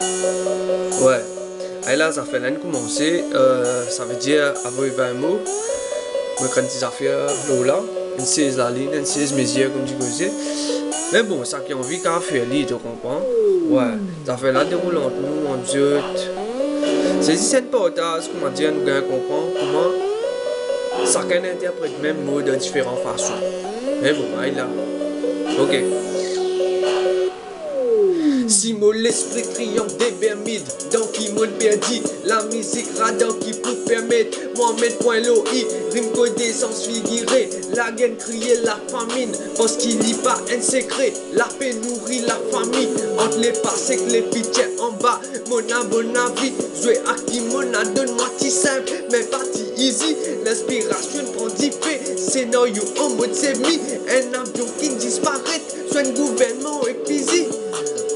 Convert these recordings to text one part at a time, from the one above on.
Ouais. Et là, ça fait l'année commencer. Ça veut dire avoir 20 mots. Mais quand ils affaires là, une 16 la ligne, une 16 mesures comme tu sais. Mais bon, ça qui a envie qu'à faire, tu comprends? Ouais. Ça fait là déroulant nous, mon Dieu. C'est si c'est pas comment dire, nous comprendre comment chacun interprète le même mot de différentes façons. Mais bon, là. Ok. Si mon l'esprit triomphe des Bermudes, donc qui m'ont perdu la musique radar qui peut permettre Mohamed point l'OI, rime codé sans figurer, la gaine crier la famine, parce qu'il n'y a pas un secret, la paix nourrit la famille, entre les passés que les pitiés en bas, mon avis, jouer à qui mon donne-moi ti simple, mais pas ti easy, l'inspiration prend d'effet, scénario en mode semi, un avion qui disparaît, soit un gouvernement épuisé.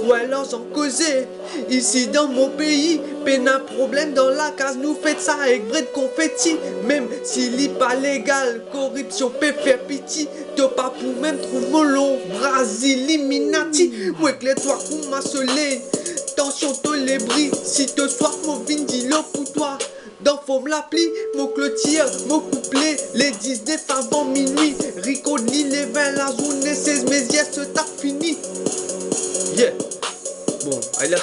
Ou alors j'en causais, ici dans mon pays, peine un problème dans la case, nous faites ça avec vrai de confetti, même s'il n'est pas légal, corruption peut faire pitié, t'as pas pour même trop molon, Brasil, Illuminati, ouais que les toi pour ma soleil, tension te les bris, si te soif mon vin dis-le pour toi. Dans forme l'appli, mon clôture, mon couplet, les 19 avant minuit, Rico ni les 20, la journée 16, mes yeux se tape fini. Yeah. Bon, allez là.